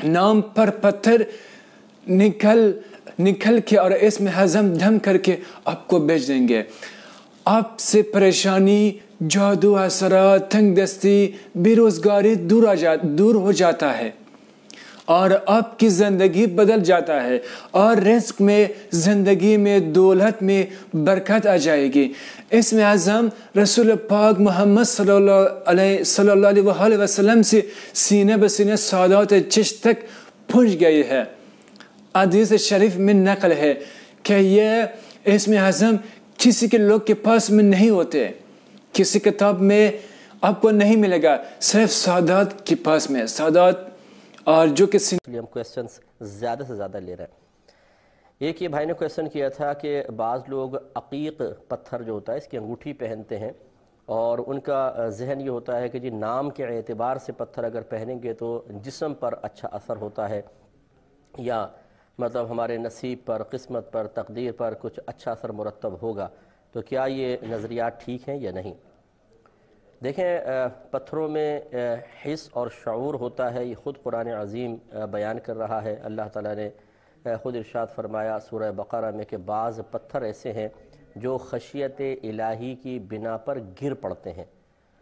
नाम पर पत्थर निकल के और इसमें हजम धम करके आपको बेच देंगे। आपसे परेशानी, जादू, असरात, तंगदस्ती, बेरोजगारी दूर हो जाता है और आपकी ज़िंदगी बदल जाता है और रिस्क में, ज़िंदगी में, दौलत में बरकत आ जाएगी। इसमें आज़म रसूल पाक मोहम्मद सल्लल्लाहु अलैहि वसल्लम से सीने बसीने सादात चिश्त तक पहुँच गई है। हदीस शरीफ में नकल है कि ये इसमें आज़म किसी के लोग के पास में नहीं होते, किसी किताब में आपको नहीं मिलेगा, सिर्फ सादात के पास में। सादात और जो कि हम क्वेश्चंस ज़्यादा से ज़्यादा ले रहे हैं। एक ये भाई ने क्वेश्चन किया था कि बाज़ लोग अकीक पत्थर जो होता है इसकी अंगूठी पहनते हैं और उनका जहन ये होता है कि जी नाम के एतबार से पत्थर अगर पहनेंगे तो जिस्म पर अच्छा असर होता है या मतलब हमारे नसीब पर, किस्मत पर, तकदीर पर कुछ अच्छा असर मुरतब होगा। तो क्या ये नज़रियात ठीक हैं या नहीं? देखें, पत्थरों में हिस्स और शऊर होता है, ये ख़ुद कुरान अज़ीम बयान कर रहा है। अल्लाह ताला ने ख़ुद इरशाद फरमाया सूरह बक़रा में कि बाज़ पत्थर ऐसे हैं जो खशियत इलाही की बिना पर गिर पड़ते हैं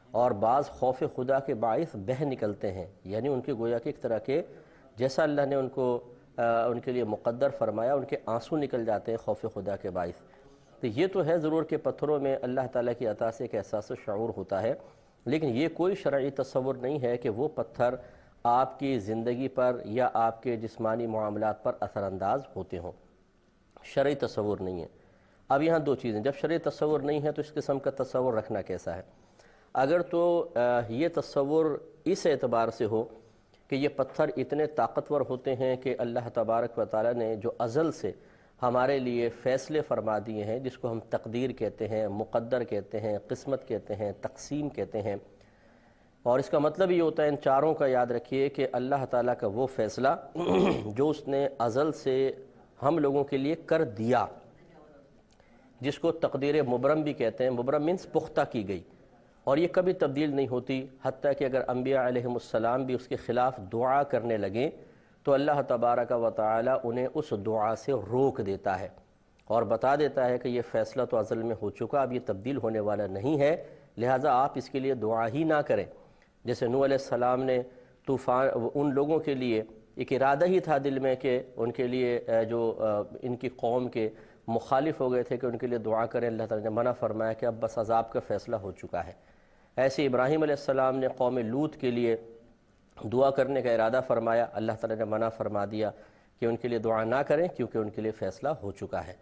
और बाज़ खौफ खुदा के बाइस बह निकलते हैं, यानी उनके गोया के एक तरह के जैसा अल्लाह ने उनके लिए मुक़द्दर फरमाया उनके आंसू निकल जाते हैं खौफ खुदा के बाइस। तो ये तो है ज़रूर कि पत्थरों में अल्लाह ताला की अता से एक एहसास शऊर होता है, लेकिन ये कोई शरई तस्वुर नहीं है कि वो पत्थर आपकी ज़िंदगी पर या आपके जिस्मानी मामलात पर असरानंदाज होते हों। शरई तस्वुर नहीं है। अब यहाँ दो चीज़ें, जब शरई तस्वुर नहीं है तो इस किस्म का तस्वुर रखना कैसा है? अगर तो ये तस्वुर इस एतबार से हो कि ये पत्थर इतने ताकतवर होते हैं कि अल्लाह तबारक व तआला ने जो अज़ल से हमारे लिए फ़ैसले फरमा दिए हैं, जिसको हम तकदीर कहते हैं, मुक़द्दर कहते हैं, किस्मत कहते हैं, तक़सीम कहते हैं, और इसका मतलब ये होता है, इन चारों का याद रखिए कि अल्लाह ताला का वो फ़ैसला जो उसने अज़ल से हम लोगों के लिए कर दिया, जिसको तकदीर मुबरम भी कहते हैं। मुबरम मीन्स पुख्ता की गई और ये कभी तब्दील नहीं होती, हत्ता कि अगर अम्बिया अलैहिमुस्सलाम भी उसके ख़िलाफ़ दुआ करने लगें तो अल्लाह तबारक व तआला उन्हें उस दुआ से रोक देता है और बता देता है कि ये फ़ैसला तो अज़ल में हो चुका, अब ये तब्दील होने वाला नहीं है, लिहाजा आप इसके लिए दुआ ही ना करें। जैसे नूह अलैहिस्सलाम ने तूफ़ान, उन लोगों के लिए एक इरादा ही था दिल में कि उनके लिए जो इनकी कौम के मुखालिफ हो गए थे कि उनके लिए दुआ करें, अल्लाह ताला ने मना फरमाया कि अब बस अज़ाब का फ़ैसला हो चुका है। ऐसे इब्राहीम अलैहिस्सलाम ने कौम लूत के लिए दुआ करने का इरादा फरमाया, अल्लाह ताला ने मना फरमा दिया कि उनके लिए दुआ ना करें क्योंकि उनके लिए फ़ैसला हो चुका है।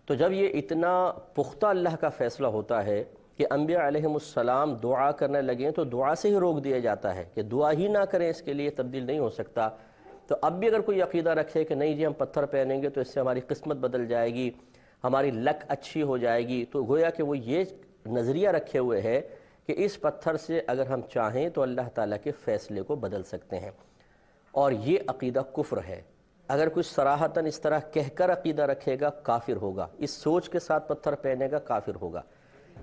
तो जब ये इतना पुख्ता अल्लाह का फ़ैसला होता है कि अम्बिया अलैहिमुस्सलाम दुआ करने लगें तो दुआ से ही रोक दिया जाता है कि दुआ ही ना करें, इसके लिए तब्दील नहीं हो सकता। तो अब भी अगर कोई अक़ीदा रखे कि नहीं जी हम पत्थर पहनेंगे तो इससे हमारी किस्मत बदल जाएगी, हमारी लक अच्छी हो जाएगी, तो गोया कि वो ये नज़रिया रखे हुए है कि इस पत्थर से अगर हम चाहें तो अल्लाह ताला के फ़ैसले को बदल सकते हैं, और ये अक़ीदा कुफ्र है। अगर कोई सराहतन इस तरह कहकर अक़ीदा रखेगा काफिर होगा, इस सोच के साथ पत्थर पहनेगा काफिर होगा।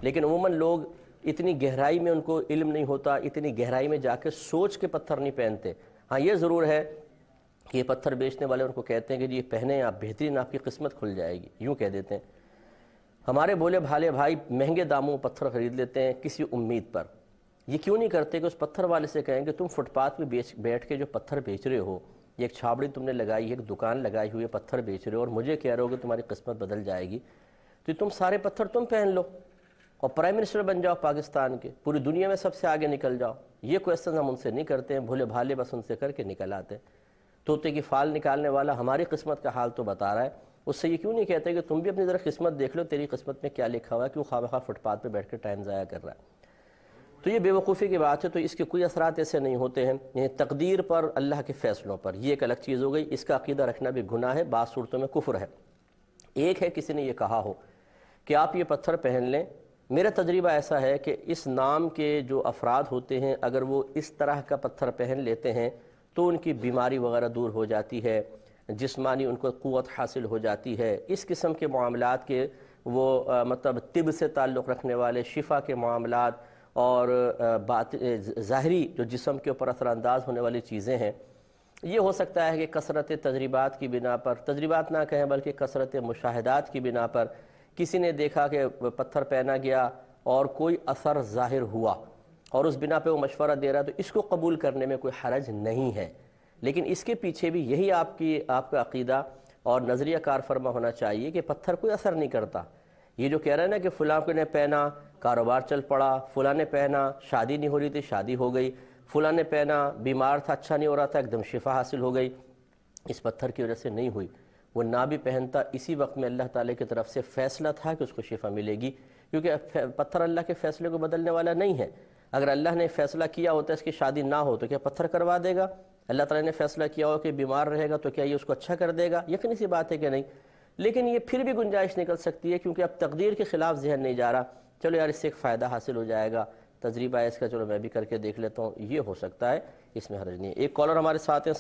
लेकिन उमूमन लोग इतनी गहराई में उनको इल्म नहीं होता, इतनी गहराई में जाके सोच के पत्थर नहीं पहनते। हाँ ये ज़रूर है कि ये पत्थर बेचने वाले उनको कहते हैं कि जी ये पहने आप, बेहतरीन आपकी किस्मत खुल जाएगी, यूँ कह देते हैं। हमारे भोले भाले भाई महंगे दामों में पत्थर ख़रीद लेते हैं किसी उम्मीद पर। ये क्यों नहीं करते कि उस पत्थर वाले से कहें कि तुम फुटपाथ पे बैठ के जो पत्थर बेच रहे हो, ये एक छाबड़ी तुमने लगाई है, एक दुकान लगाई हुई है, पत्थर बेच रहे हो और मुझे कह रहे हो कि तुम्हारी किस्मत बदल जाएगी, तो तुम सारे पत्थर तुम पहन लो और प्राइम मिनिस्टर बन जाओ पाकिस्तान के, पूरी दुनिया में सबसे आगे निकल जाओ। ये क्वेश्चन हम उनसे नहीं करते हैं, भोले भाले बस उनसे करके निकल आते हैं। तोते की फाल निकालने वाला हमारी किस्मत का हाल तो बता रहा है, उससे ये क्यों नहीं कहते कि तुम भी अपनी ज़रा किस्मत देख लो, तेरी किस्मत में क्या लिखा हुआ है, क्यों खामखा फुटपाथ पे बैठ कर टाइम ज़ाया कर रहा है। तो ये बेवकूफ़ी की बात है। तो इसके कोई असरात ऐसे नहीं होते हैं, यानी तकदीर पर, अल्लाह के फ़ैसलों पर, ये एक अलग चीज़ हो गई। इसका अक़ीदा रखना भी गुनाह है, बाज़ सूरतों में कुफ्र है। एक है किसी ने ये कहा हो कि आप ये पत्थर पहन लें, मेरा तजर्बा ऐसा है कि इस नाम के जो अफराद होते हैं अगर वो इस तरह का पत्थर पहन लेते हैं तो उनकी बीमारी वगैरह दूर हो जाती है, जिस्मानी उनको क़ुव्वत हासिल हो जाती है। इस किस्म के मामलात के वो मतलब तिब से ताल्लुक़ रखने वाले शिफा के मामलात और बात ज़ाहरी जो जिस्म के ऊपर असरानंदाज होने वाली चीज़ें हैं, یہ ہو سکتا ہے کہ کثرت تجربات کی بنا پر، تجربات نہ کہیں بلکہ کثرت مشاہدات کی بنا پر کسی نے دیکھا کہ پتھر پہنا گیا اور کوئی اثر ظاہر ہوا اور اس بنا پہ وہ مشورہ دے رہا ہے، تو اس کو قبول کرنے میں کوئی حرج نہیں ہے، لیکن اس کے پیچھے بھی یہی آپ کا عقیدہ اور نظریہ کار فرما ہونا چاہیے کہ پتھر کوئی اثر نہیں کرتا۔ یہ جو کہہ رہے ہیں نا کہ فلاں نے پہنا کاروبار چل پڑا، فلاں نے پہنا شادی نہیں ہو رہی تھی شادی ہو گئی، فلاں نے پہنا بیمار تھا اچھا نہیں ہو رہا تھا ایک دم شفا حاصل ہو گئی، اس پتھر کی وجہ سے نہیں ہوئی۔ وہ نہ بھی پہنتا اسی وقت میں اللہ تعالیٰ کی طرف سے فیصلہ تھا کہ اس کو شفا ملے گی، کیونکہ پتھر اللہ کے فیصلے کو بدلنے والا نہیں ہے۔ اگر اللہ نے فیصلہ کیا ہوتا ہے اس کی شادی نہ ہو تو کیا پتھر کروا دے گا؟ اللہ تعالیٰ نے فیصلہ کیا ہو کہ بیمار رہے گا تو کیا یہ اس کو اچھا کر دے گا؟ یقینی سی بات ہے کہ نہیں، لیکن یہ پھر بھی گنجائش نکل سکتی ہے کیونکہ اب تقدیر کے خلاف ذہن نہیں جا رہا، چلو یار اس سے ایک فائدہ حاصل ہو جائے گا، تجربہ ہے اس کا، چلو میں بھی کر کے دیکھ لیتا ہوں، یہ ہو سکتا ہے، اس میں حرج نہیں ہے۔ ایک کالر ہمارے ساتھ ہیں۔